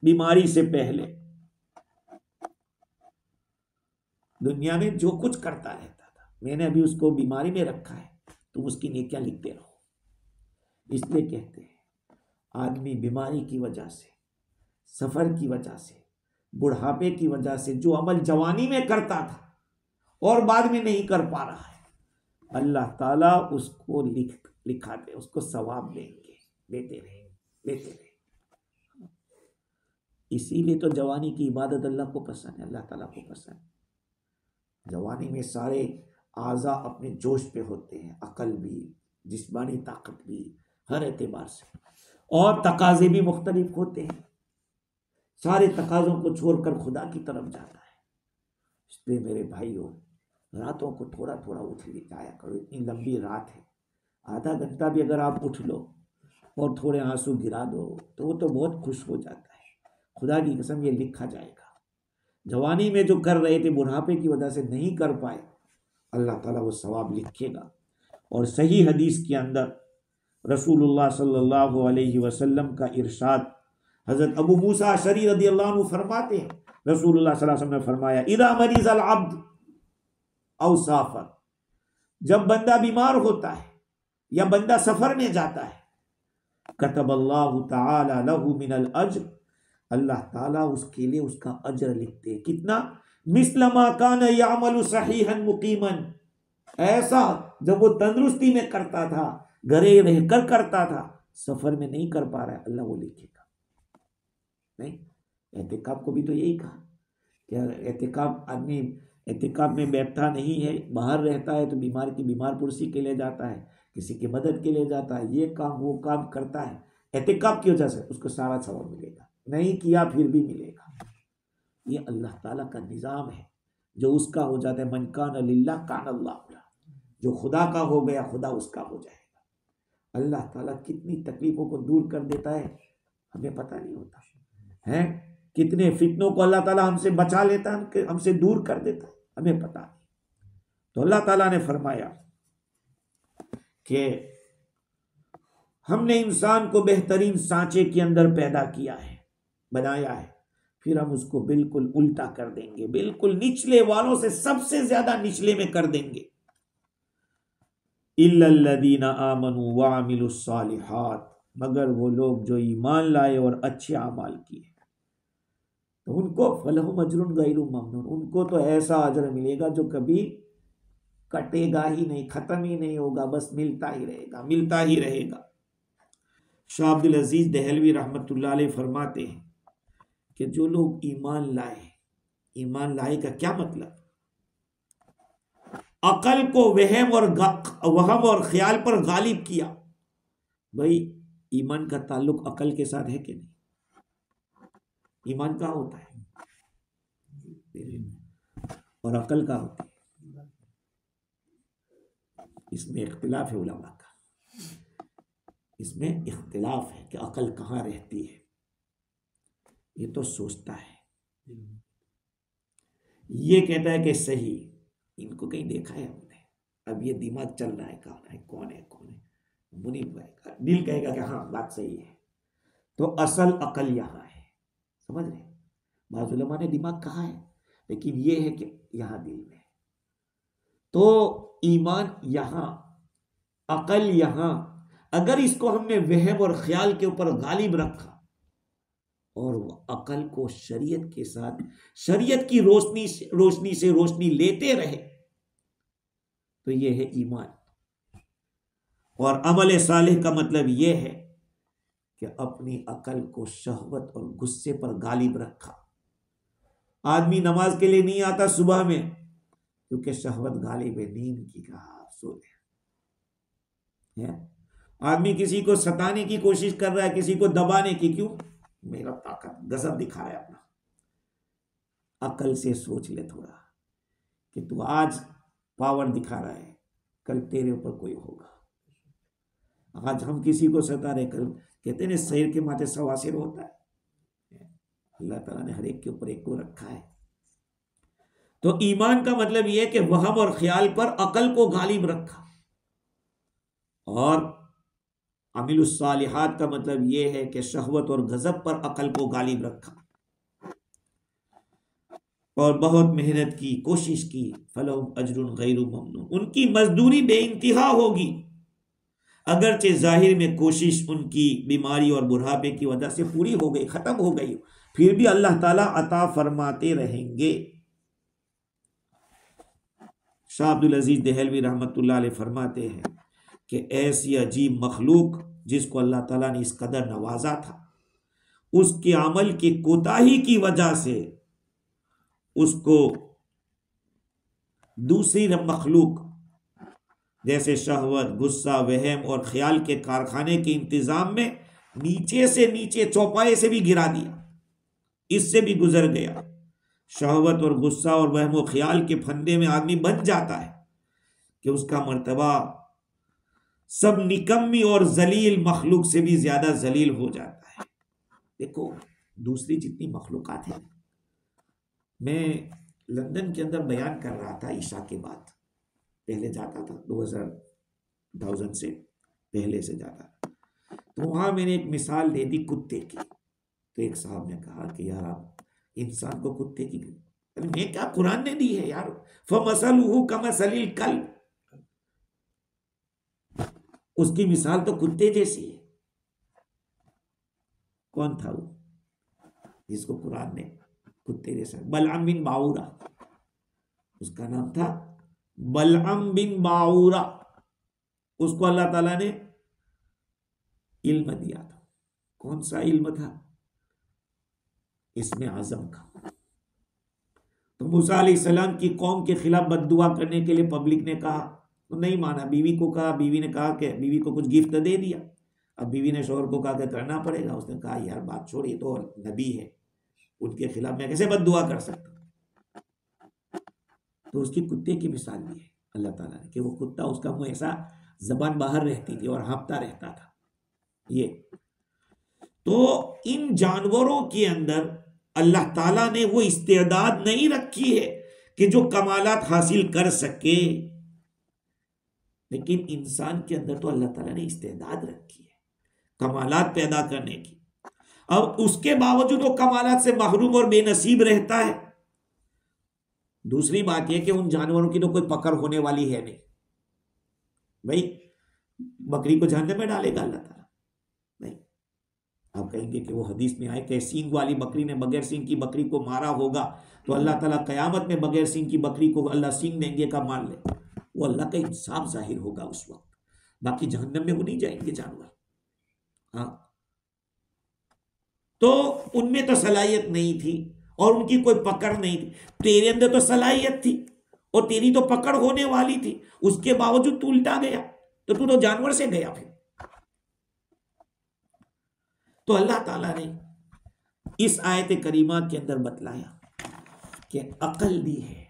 बीमारी से पहले, दुनिया में जो कुछ करता रहता था, मैंने अभी उसको बीमारी में रखा है, तुम उसकी नेकियां लिखते रहो। इसलिए कहते हैं आदमी बीमारी की वजह से, सफर की वजह से, बुढ़ापे की वजह से जो अमल जवानी में करता था और बाद में नहीं कर पा रहा है, अल्लाह ताला उसको लिखाते, उसको सवाब देंगे, देते रहे। इसीलिए तो जवानी की इबादत अल्लाह को पसंद है, अल्लाह ताला को पसंद है। जवानी में सारे आज़ा अपने जोश पे होते हैं, अकल भी, जिस्मानी ताकत भी, हर एतबार से, और तकाजे भी मुख्तलिफ होते हैं। सारे तकाजों को छोड़कर खुदा की तरफ जाता है। इसलिए मेरे भाइयों, रातों को थोड़ा थोड़ा उठ जाया करो। इतनी लंबी रात है, आधा घंटा भी अगर आप उठ लो और थोड़े आंसू गिरा दो तो वो तो बहुत खुश हो जाता है। खुदा की कसम ये लिखा जाएगा। जवानी में जो कर रहे थे बुढ़ापे की वजह से नहीं कर पाए, अल्लाह ताला वो सवाब लिखेगा। और सही हदीस के अंदर रसूलुल्लाह सल्लल्लाहु अलैहि वसल्लम का इरशाद, हज़रत अबू मूसा अशरी रदियल्लाहु अन्हु फरमाते हैं, रसूलुल्लाह सल्लल्लाहु अलैहि वसल्लम ने फरमाया, इदा मरीज़ अल अब्द औ साफर, जब बंदा बीमार होता है या बंदा सफर में जाता है, कतबल्लाहु तआला लहू मिनल अज्र अल्लाह ताला उसके लिए उसका अजर लिखते हैं। कितना? मिस्लमा कान यामलु सहीहन मुकीमन, ऐसा जब वो तंदुरुस्ती में करता था, घरे रहकर करता था, सफर में नहीं कर पा रहा है, अल्लाह वो लिखेगा। नहीं, एहतिकाफ को भी तो यही कहा क्या? एहतिकाफ आदमी एहतिकाफ में बैठता नहीं है, बाहर रहता है तो बीमार की बीमार पुरसी के लिए जाता है, किसी की मदद के लिए जाता है, ये काम वो काम करता है, एहतिकाफ की वजह से उसको सारा सवाब मिलेगा, नहीं किया फिर भी मिलेगा। ये अल्लाह ताला का निज़ाम है। जो उसका हो जाता है, मन कान लिल्लाह कान अल्लाह, जो खुदा का हो गया खुदा उसका हो जाएगा। अल्लाह ताला कितनी तकलीफों को दूर कर देता है, हमें पता नहीं होता है। कितने फितनों को अल्लाह ताला हमसे बचा लेता है, हमसे दूर कर देता है, हमें पता नहीं। तो अल्लाह ताला ने फरमाया कि हमने इंसान को बेहतरीन सांचे के अंदर पैदा किया है, बनाया है, फिर हम उसको बिल्कुल उल्टा कर देंगे, बिल्कुल निचले वालों से सबसे ज्यादा निचले में कर देंगे। इल्लल्लज़ीना आमनू व अमिलुस सालिहात, मगर वो लोग जो ईमान लाए और अच्छे अमाल किए, तो उनको फलहुम अजरुन गैरु ममनून, उनको तो ऐसा अजर मिलेगा जो कभी कटेगा ही नहीं, खत्म ही नहीं होगा, बस मिलता ही रहेगा, मिलता ही रहेगा। शाह अब्दुल अजीज दहलवी रहमतुल्लाह अलैह फरमाते हैं कि जो लोग ईमान लाए, ईमान लाए का क्या मतलब? अकल को वहम और ख्याल पर गालिब किया। भाई ईमान का ताल्लुक अकल के साथ है कि नहीं? ईमान कहाँ होता है? और अकल कहाँ होती है? इसमें इख्तिलाफ है उलमा का, इसमें इख्तिलाफ है कि अकल कहाँ रहती है। ये तो सोचता है, ये कहता है कि सही, इनको कहीं देखा है हमने, अब ये दिमाग चल रहा है, कौन है कौन है कौन है, मुनीब कहेगा, दिल कहेगा कि हाँ बात सही है। तो असल अकल यहाँ है, समझ रहे? बाज़ उलमा ने दिमाग कहा है, लेकिन ये है कि यहाँ दिल में। तो ईमान यहाँ, अकल यहाँ, अगर इसको हमने वहम और ख्याल के ऊपर गालिब रखा और अकल को शरीयत के साथ, शरीयत की रोशनी से रोशनी लेते रहे, तो ये है ईमान। और अमल सालेह का मतलब ये है कि अपनी अकल को शहवत और गुस्से पर गालिब रखा। आदमी नमाज के लिए नहीं आता सुबह में क्योंकि शहवत गालिब है, नींद की कहा सो है। आदमी किसी को सताने की कोशिश कर रहा है, किसी को दबाने की, क्यों? मेरा ताकत गजब दिखा रहा है अपना। अकल से सोच ले थोड़ा कि तू आज पावर दिखा रहा है, कल तेरे ऊपर कोई होगा। आज हम किसी को सता रहे, कल कहते हैं शेर के माथे सवा शेर होता है। अल्लाह ताला ने हर एक के ऊपर एक को रखा है। तो ईमान का मतलब यह है कि वहम और ख्याल पर अकल को गालिब रखा। और अमिलुस सालिहात का मतलब यह है कि शहवत और गजब पर अकल को गालिब रखा और बहुत मेहनत की, कोशिश की। फलहुम अजरुन गैरु ममनून, उनकी मजदूरी बेइंतहा होगी। अगरचे जाहिर में कोशिश उनकी बीमारी और बुढ़ापे की वजह से पूरी हो गई, खत्म हो गई, फिर भी अल्लाह ताला अता फरमाते रहेंगे। शाह अब्दुल अजीज दहलवी रहमतुल्लाह अलैह फरमाते हैं कि ऐसी अजीब मखलूक जिसको अल्लाह ताला ने इस कदर नवाजा था, उसके अमल की कोताही की वजह से उसको दूसरी मखलूक जैसे शहवत, गुस्सा, वहम और ख्याल के कारखाने के इंतजाम में नीचे से नीचे चौपाए से भी गिरा दिया, इससे भी गुजर गया। शहवत और गुस्सा और वहम और ख्याल के फंदे में आदमी बन जाता है कि उसका मर्तबा सब निकम्मी और जलील मखलूक से भी ज्यादा जलील हो जाता है। देखो दूसरी जितनी मखलूकात है, मैं लंदन के अंदर बयान कर रहा था ईशा के बाद, पहले जाता था 2000 से पहले से जाता था, तो वहां मैंने एक मिसाल दे दी कुत्ते की। तो एक साहब ने कहा कि यार आप इंसान को कुत्ते की, मैं क्या, कुरान ने दी है यार, फमसलुहु कमसलिल कल्ब, उसकी मिसाल तो कुत्ते जैसी है। कौन था वो? जिसको कुरान ने कुत्ते जैसा, बलअम बिन बाऊरा, उसका नाम था बलअम बिन बाऊरा। उसको अल्लाह ताला ने इल्म दिया था। कौन सा इल्म था? इसमें आजम का। तो मूसा अलैहिस्सलाम की कौम के खिलाफ बद्दुआ करने के लिए पब्लिक ने कहा, तो नहीं माना। बीवी को कहा, बीवी ने कहा कि बीवी को कुछ गिफ्ट दे दिया। अब बीवी ने शोहर को कहा कि करना पड़ेगा। उसने कहा यार बात छोड़िए, तो नबी है, उनके खिलाफ मैं कैसे बद्दुआ कर सकता हूं। तो उसकी कुत्ते की मिसाल दी है अल्लाह ताला ने कि वो कुत्ता, उसका मुंह ऐसा, जबान बाहर रहती थी और हाँफता रहता था। ये तो इन जानवरों के अंदर अल्लाह ताला ने वो इस्तेदाद नहीं रखी है कि जो कमालात हासिल कर सके, लेकिन इंसान के अंदर तो अल्लाह ताला ने इस्तेदाद रखी है कमालात पैदा करने की। अब उसके बावजूद वो कमालात से महरूम और बेनसीब रहता है। दूसरी बात यह कि उन जानवरों की तो कोई पकड़ होने वाली है नहीं। भाई बकरी को जहन्नम में डालेगा अल्लाह ताला? नहीं। आप कहेंगे कि वो हदीस में आए कि सींग वाली बकरी ने बगैर सींग की बकरी को मारा होगा, तो अल्लाह ताला कयामत में बगैर सींग की बकरी को अल्लाह सींग देंगे का मार ले। वो अल्लाह का इंसाफ जाहिर होगा उस वक्त। बाकी जहन्नम में वो नहीं जाएंगे जानवर। हाँ, तो उनमें तो सलाहियत नहीं थी और उनकी कोई पकड़ नहीं थी। तेरे अंदर तो सलाहियत थी और तेरी तो पकड़ होने वाली थी, उसके बावजूद तू उल्टा गया, तो तू तो जानवर से गया। फिर तो अल्लाह ताला ने इस आयत करीमा के अंदर बतलाया कि अकल दी है।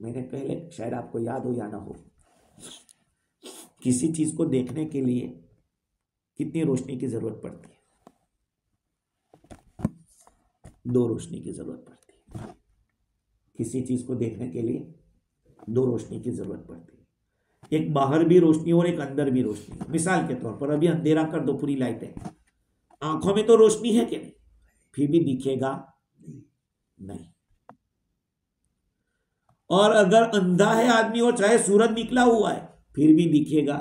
मैंने पहले, शायद आपको याद हो या ना हो, किसी चीज को देखने के लिए कितनी रोशनी की जरूरत पड़ती है? 2 रोशनी की जरूरत पड़ती है। किसी चीज को देखने के लिए 2 रोशनी की जरूरत पड़ती है। एक बाहर भी रोशनी और एक अंदर भी रोशनी। मिसाल के तौर पर अभी अंधेरा कर दो, पूरी लाइटें, आंखों में तो रोशनी है कि नहीं, फिर भी दिखेगा नहीं। और अगर अंधा है आदमी और चाहे सूरज निकला हुआ है, फिर भी दिखेगा,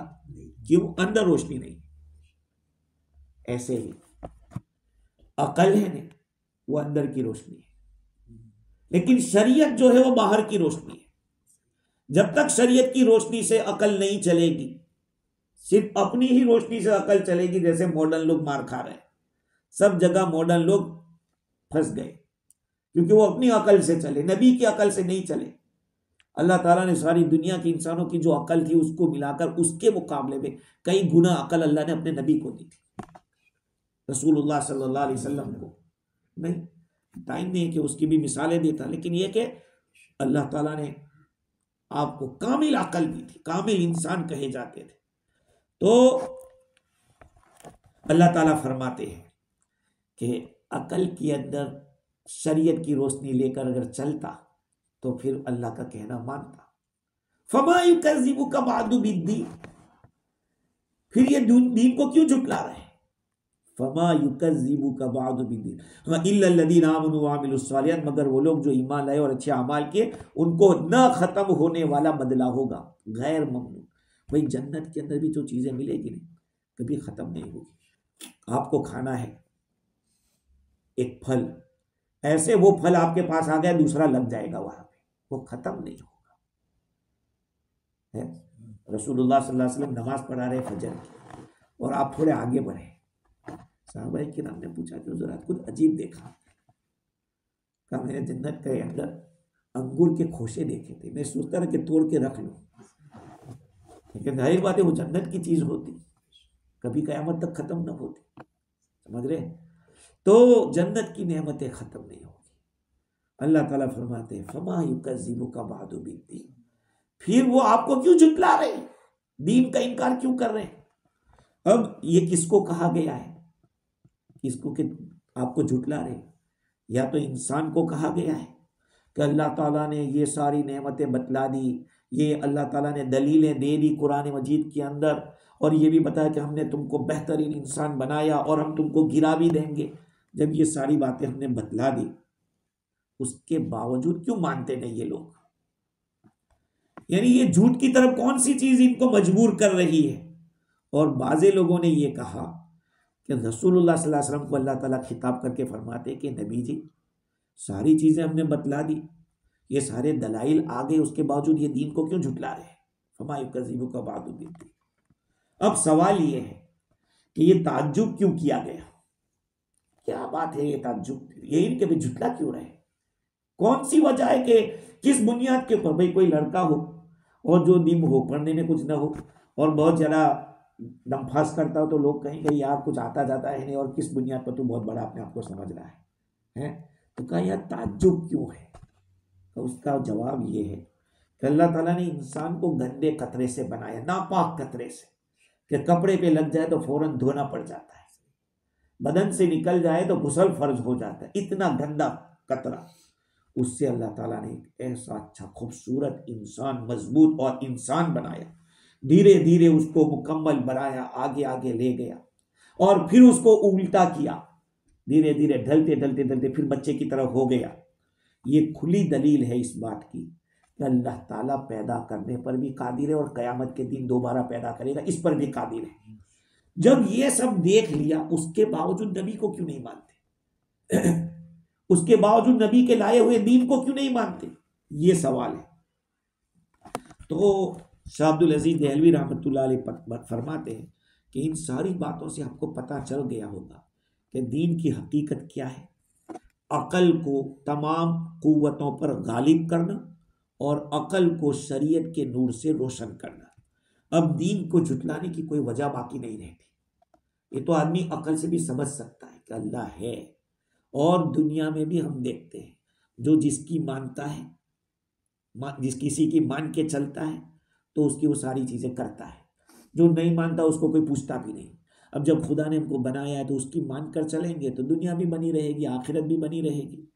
क्यों? अंदर रोशनी नहीं। ऐसे ही अकल है नहीं, वो अंदर की रोशनी है, लेकिन शरीयत जो है वो बाहर की रोशनी है। जब तक शरीयत की रोशनी से अकल नहीं चलेगी, सिर्फ अपनी ही रोशनी से अकल चलेगी। जैसे मॉडर्न लोग मार खा रहे हैं, सब जगह मॉडर्न लोग फंस गए क्योंकि वो अपनी अकल से चले, नबी की अकल से नहीं चले। अल्लाह ताला ने सारी दुनिया के इंसानों की जो अकल थी उसको मिलाकर उसके मुकाबले में कई गुना अकल अल्लाह ने अपने नबी को दी थी, रसूलुल्लाह सल्लल्लाहु अलैहि वसल्लम को। नहीं, टाइम नहीं कि उसकी भी मिसालें देता, लेकिन यह कि अल्लाह ताला ने आपको कामिल अकल दी थी, कामिल इंसान कहे जाते थे। तो अल्लाह ताला फरमाते हैं कि अकल के अंदर शरीयत की रोशनी लेकर अगर चलता तो फिर अल्लाह का कहना मानता। फमा युकज़्ज़िबुका बअदु बिद्दीन, फिर ये दीन को क्यों झुटला रहे हैं? फमा युकज़्ज़िबुका बअदु बिद्दीन इल्लल लज़ीना आमनू व अमिलुस सालिहात, मगर वो लोग जो ईमान लाए और अच्छे अमाल किए, उनको न खत्म होने वाला बदला होगा, गैर ममनून। भाई जन्नत के अंदर भी जो चीजें मिलेगी ना, कभी खत्म नहीं होगी। आपको खाना है एक फल, ऐसे वो फल आपके पास आ गया, दूसरा लग जाएगा वहां पे, वो खत्म नहीं होगा। है रसूलुल्लाह सल्लल्लाहु अलैहि वसल्लम नमाज पढ़ा रहे फजर की, और आप थोड़े आगे बढ़े, साहबा किराम ने पूछा कि हुज़ूर कुछ अजीब देखा। कहा मैंने जन्नत के अंदर अंगूर के खोशे देखे थे, मैं सोचता रहा कि तोड़ के रख लूं, लेकिन जाहिर बात है वो जन्नत की चीज होती, कभी कयामत तक खत्म न होती। समझ रहे? तो जन्नत की नेमतें खत्म नहीं होगी। अल्लाह ताला फरमाते हैं फमा युकज़्ज़िबुका बअदु बिद्दीन, फिर वो आपको क्यों झुटला रहे हैं, दीन का इनकार क्यों कर रहे हैं? अब ये किसको कहा गया है, किसको कि आपको झुटला रहे? या तो इंसान को कहा गया है कि अल्लाह ताला ने ये सारी नेमतें बतला दी, ये अल्लाह ताला ने दलीलें दे दी कुरान मजीद के अंदर, और ये भी बताया कि हमने तुमको बेहतरीन इंसान बनाया और हम तुमको गिरा भी देंगे। जब ये सारी बातें हमने बतला दी, उसके बावजूद क्यों मानते नहीं ये लोग? यानी ये झूठ की तरफ कौन सी चीज इनको मजबूर कर रही है? और बाजे लोगों ने ये कहा कि रसूलुल्लाह सल्लल्लाहु अलैहि वसल्लम को अल्लाह ताला खिताब करके फरमाते कि नबी जी सारी चीज़ें हमने बतला दी, ये सारे दलाइल आ गए, उसके बावजूद ये दीन को क्यों झुटला रहे हैं? फमा युकज़्ज़िबुका बअदु बिद्दीन। अब सवाल ये है कि ये ताज्जुब क्यों किया गया? क्या बात है ये ताज्जुब, ये इनके भी झुटला क्यों रहे? कौन सी वजह है कि किस बुनियाद के ऊपर? भाई कोई लड़का हो और जो निम हो, पढ़ने में कुछ ना हो और बहुत ज़्यादा दमफास करता हो तो लोग कहेंगे यार कुछ आता जाता है नहीं, और किस बुनियाद पर तू बहुत बड़ा अपने आप को समझ रहा है? तो कहा यार ताज्जुब क्यों है? तो उसका जवाब ये है कि अल्लाह ताला ने इंसान को गंदे कतरे से बनाया, नापाक कतरे से, कि कपड़े पे लग जाए तो फौरन धोना पड़ जाता है, बदन से निकल जाए तो गुस्ल फर्ज हो जाता है, इतना गंदा कतरा। उससे अल्लाह ताला ने एक ऐसा अच्छा खूबसूरत इंसान, मजबूत और इंसान बनाया, धीरे धीरे उसको मुकम्मल बनाया, आगे आगे ले गया और फिर उसको उल्टा किया, धीरे धीरे ढलते ढलते ढलते फिर बच्चे की तरफ हो गया। ये खुली दलील है इस बात की कि अल्लाह ताला पैदा करने पर भी कादिर है और क़यामत के दिन दोबारा पैदा करेगा, इस पर भी कादिर है। जब ये सब देख लिया, उसके बावजूद नबी को क्यों नहीं मानते? उसके बावजूद नबी के लाए हुए दीन को क्यों नहीं मानते? ये सवाल है। तो शाह अब्दुल अजीज देहलवी रहमतुल्लाह अलैह फरमाते हैं कि इन सारी बातों से आपको पता चल गया होगा कि दीन की हकीकत क्या है। अकल को तमाम कुव्वतों पर गालिब करना और अकल को शरीयत के नूर से रोशन करना। अब दीन को झुटलाने की कोई वजह बाकी नहीं रहती। ये तो आदमी अकल से भी समझ सकता है कि अल्लाह है, और दुनिया में भी हम देखते हैं जो जिसकी मानता है, जिस किसी की मान के चलता है तो उसकी वो सारी चीज़ें करता है, जो नहीं मानता उसको कोई पूछता भी नहीं। अब जब खुदा ने हमको बनाया है तो उसकी मान कर चलेंगे तो दुनिया भी बनी रहेगी, आखिरत भी बनी रहेगी।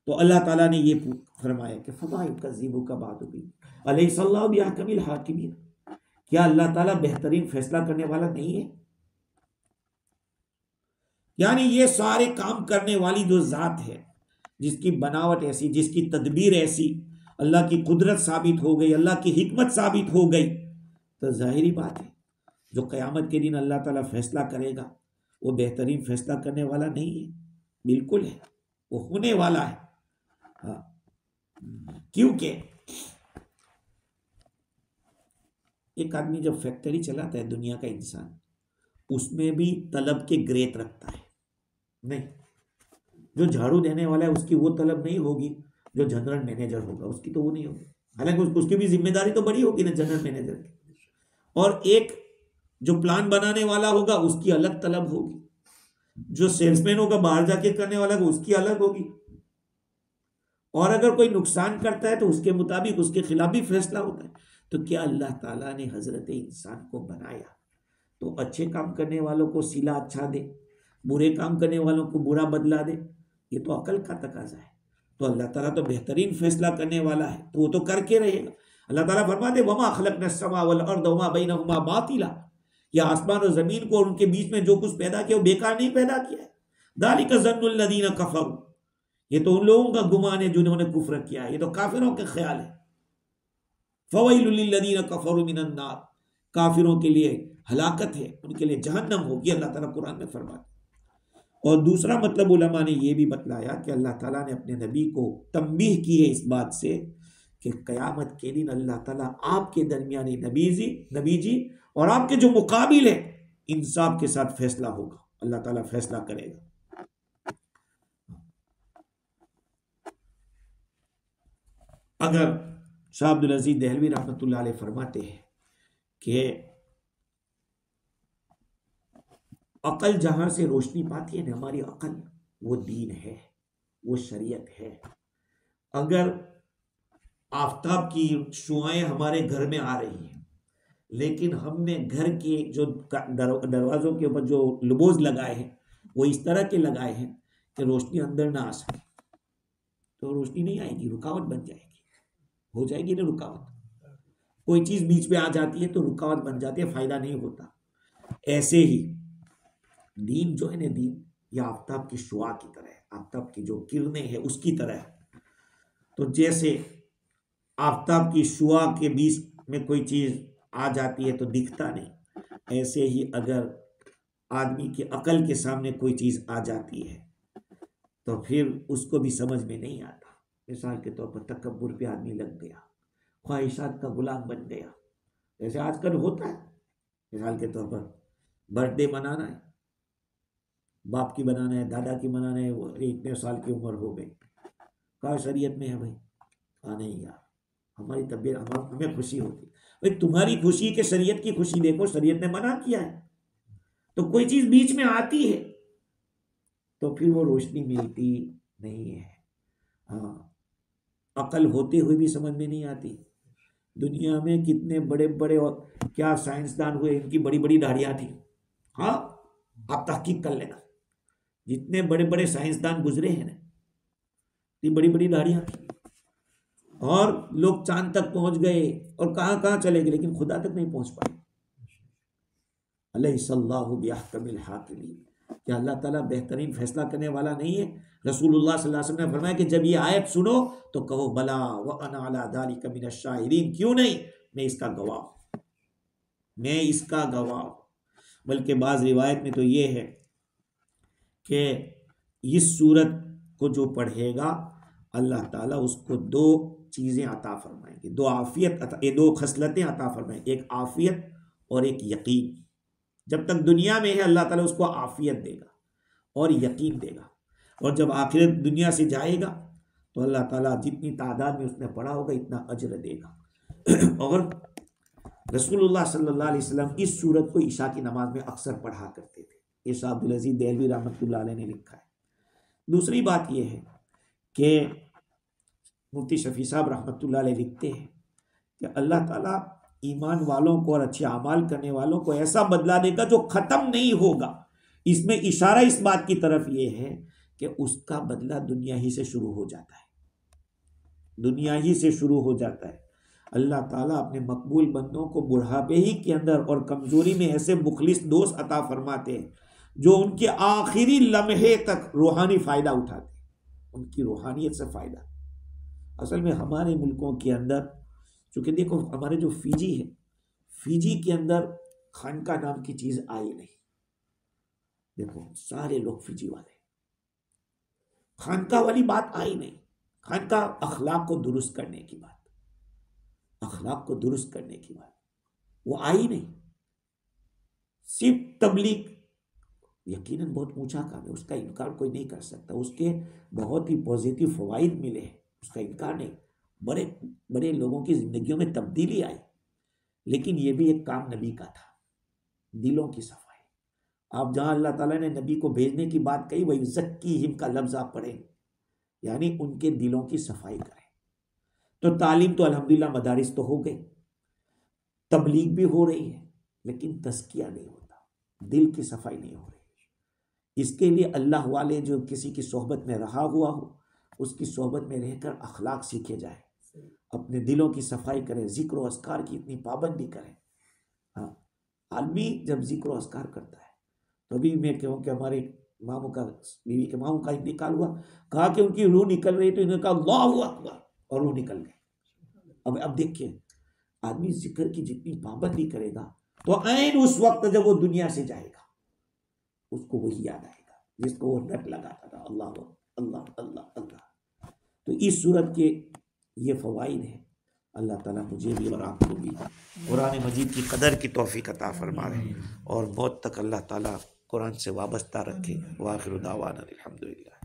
तो अल्लाह ताला ने ये फरमाया कि फमा युकज़्ज़िबुका बअदु बिद्दीन अलैहिस्सलाम बिअहकमिल हाकिमीन। क्या अल्लाह ताला बेहतरीन फैसला करने वाला नहीं है? यानी ये सारे काम करने वाली जो जात है, जिसकी बनावट ऐसी, जिसकी तदबीर ऐसी, अल्लाह की कुदरत साबित हो गई, अल्लाह की हिकमत साबित हो गई, तो जाहिरी बात है जो क़यामत के दिन अल्लाह ताला फैसला करेगा वो बेहतरीन फैसला करने वाला नहीं है? बिल्कुल है, वो होने वाला है। हाँ, क्योंकि एक आदमी जब फैक्ट्री चलाता है, दुनिया का इंसान, उसमें भी तलब के ग्रेड रखता है। नहीं, जो झाड़ू देने वाला है उसकी वो तलब नहीं होगी जो जनरल मैनेजर होगा, उसकी तो वो नहीं होगी। हालांकि उसकी भी जिम्मेदारी तो बड़ी होगी ना जनरल मैनेजर की। और एक जो प्लान बनाने वाला होगा उसकी अलग तलब होगी, जो सेल्समैन होगा बाहर जाके करने वाला होगा उसकी अलग होगी, और अगर कोई नुकसान करता है तो उसके मुताबिक उसके खिलाफ भी फैसला होता है। तो क्या अल्लाह ताला ने हजरत इंसान को बनाया तो अच्छे काम करने वालों को सिला अच्छा दे, बुरे काम करने वालों को बुरा बदला दे? ये तो अकल का तकाजा है। तो अल्लाह ताला तो बेहतरीन फैसला करने वाला है, तो वो तो करके रहेगा। अल्लाह ताला फरमाते वमा खलकनस समा वल अर्द वमा बैनहुमा बातिला, या आसमान और जमीन को और उनके बीच में जो कुछ पैदा किया वो बेकार नहीं पैदा किया है। दालिका ज़न्नुल लदीना कफरू, ये तो उन लोगों का गुमान है जिन्होंने कुफ्र किया है, ये तो काफिरों के ख्याल है। फवैलुल लिल्लज़ीना कफरू मिनन नार, काफिरों के लिए हलाकत है, उनके लिए जहन्नम होगी, अल्लाह ताला कुरान में फरमाता। और दूसरा मतलब उलमा ने यह भी बतलाया कि अल्लाह ताला ने अपने नबी को तंबीह की है इस बात से कि क़यामत के दिन अल्लाह ताला आपके दरमियानी नबी जी और आपके जो मुकाबिल है इंसाफ के साथ फैसला होगा, अल्लाह ताला फैसला करेगा। अगर शाह अब्दुल अजीज देहलवी रहमतुल्लाह अलैह फरमाते हैं कि अकल जहां से रोशनी पाती है ना, हमारी अकल, वो दीन है, वो शरीयत है। अगर आफताब की शुआएं हमारे घर में आ रही हैं लेकिन हमने घर के जो दरवाजों के ऊपर जो लुबोज लगाए हैं वो इस तरह के लगाए हैं कि रोशनी अंदर ना आ सके, तो रोशनी नहीं आएगी, रुकावट बन जाएगी, हो जाएगी ना रुकावट। कोई चीज बीच में आ जाती है तो रुकावट बन जाती है, फायदा नहीं होता। ऐसे ही दीन जो है ना, दीन या आफ्ताब की शुआ की तरह है, आफ्ताब की जो किरणें हैं उसकी तरह है। तो जैसे आफ्ताब की शुआ के बीच में कोई चीज आ जाती है तो दिखता नहीं, ऐसे ही अगर आदमी की अकल के सामने कोई चीज़ आ जाती है तो फिर उसको भी समझ में नहीं आता। मिसाल के तौर पर तकब्बुर पे आदमी लग गया, ख्वाहिशात का गुलाम बन गया, जैसे आजकल होता है। मिसाल के तौर पर बर्थडे मनाना है, बाप की बनाना है, दादा की मनाना है, वो इतने साल की उम्र हो गई, कहा शरीयत में है भाई, कहा नहीं यार हमारी तबीयत हमें खुशी होती। भाई तुम्हारी खुशी के शरीयत की खुशी देखो, शरीयत ने मना किया है। तो कोई चीज बीच में आती है तो फिर वो रोशनी मिलती नहीं है। हाँ, अकल होते हुए भी समझ में नहीं आती। दुनिया में कितने बड़े बड़े और क्या साइंसदान हुए, इनकी बड़ी बड़ी दाढ़ियां थी। हाँ, आप तहकीक कर लेना, जितने बड़े बड़े साइंसदान गुजरे हैं ना, इतनी बड़ी बड़ी दाढ़ियां थी और लोग चांद तक पहुंच गए और कहां कहां चले गए, लेकिन खुदा तक नहीं पहुंच पाए। अलैहिस्सलाहु बिअहकमिल हाकिमीन, क्या अल्लाह ताला बेहतरीन फैसला करने वाला नहीं है? रसूलुल्लाह सल्लल्लाहु अलैहि वसल्लम ने फरमाया कि जब ये आयत सुनो तो कहो बला व अना अला दालिका मिनश शाहिदीन, क्यों नहीं, मैं इसका गवाह हूं, मैं इसका गवाह हूं। बल्कि बाज़ रिवायत में तो ये है कि इस सूरत को जो पढ़ेगा अल्लाह ताला उसको दो चीज़ें अता फरमाएंगे, दो आफियत अता, दो खसलतें अता फरमाएंगे, एक आफियत और एक यकीन। जब तक दुनिया में है अल्लाह ताला उसको आफियत देगा और यकीन देगा, और जब आखिरत दुनिया से जाएगा तो अल्लाह ताला जितनी तादाद में उसने पढ़ा होगा इतना अजर देगा। और रसूलुल्लाह सल्लल्लाहु अलैहि वसल्लम इस सूरत को ईशा की नमाज में अक्सर पढ़ा करते थे। ये शाह अब्दुल अजीज देहलवी रहमतुल्लाह अलैह ने लिखा है। दूसरी बात यह है कि मुफ्ती शफी साहब रहमतुल्लाह अलैह लिखते हैं कि अल्लाह ताला ईमान वालों को और अच्छे अमाल करने वालों को ऐसा बदला देगा जो ख़त्म नहीं होगा। इसमें इशारा इस बात की तरफ ये है कि उसका बदला दुनिया ही से शुरू हो जाता है, दुनिया ही से शुरू हो जाता है। अल्लाह ताला अपने मकबूल बंदों को बुढ़ापे ही के अंदर और कमज़ोरी में ऐसे मुखलिस दोस्त अता फरमाते हैं जो उनके आखिरी लम्हे तक रूहानी फ़ायदा उठाते हैं, उनकी रूहानियत से फ़ायदा। असल में हमारे मुल्कों के अंदर, चूँकि देखो हमारे जो फिजी है, फिजी के अंदर खानका नाम की चीज़ आई नहीं। देखो सारे लोग फिजी वाले, खानका वाली बात आई नहीं। खानका अखलाक को दुरुस्त करने की बात, अखलाक को दुरुस्त करने की बात, वो आई नहीं। सिर्फ तबलीग यकीनन बहुत ऊंचा काम है, उसका इनकार कोई नहीं कर सकता, उसके बहुत ही पॉजिटिव फवाइद मिले हैं, उसका इनकार नहीं। बड़े बड़े लोगों की जिंदगियों में तब्दीली आई, लेकिन यह भी एक काम नबी का था, दिलों की सफाई। आप जहां अल्लाह ताला ने नबी को भेजने की बात कही, वही ज़क्कीहिम का लफ्ज़ आप पढ़ें, यानी उनके दिलों की सफाई करें। तो तालीम तो अल्हम्दुलिल्लाह मदारिस तो हो गई, तबलीग भी हो रही है, लेकिन तज़किया नहीं होता, दिल की सफाई नहीं हो रही। इसके लिए अल्लाह वाले जो किसी की सोहबत में रहा हुआ हो, उसकी सोहबत में रहकर अखलाक सीखे जाए, अपने दिलों की सफाई करें, जिक्र और अस्कार की इतनी पाबंदी करें। हाँ, आदमी जब जिक्र और अस्कार करता है, तो अभी मैं कहूँ कि हमारे मामू का, बीवी के मामू का इंतकाल हुआ, कहा कि उनकी रूह निकल रही, तो इन्होंने कहा अल्लाहु अकबर, और रूह निकल गई। अब देखिए, आदमी जिक्र की जितनी पाबंदी करेगा तो ऐन उस वक्त जब वो दुनिया से जाएगा उसको वही याद आएगा जिसको वो रट लगाता था, अल्लाह अल्लाह अल्लाह अल्लाह। तो इस सूरत के ये फ़वाइद हैं। अल्लाह ताला मुझे भी और आपको भी कुरान मजीद की कदर की तौफीक अता फरमाए और मौत तक अल्लाह ताला कुरान से वाबस्ता रखे। वाखिर दावाना अल्हम्दुलिल्लाह।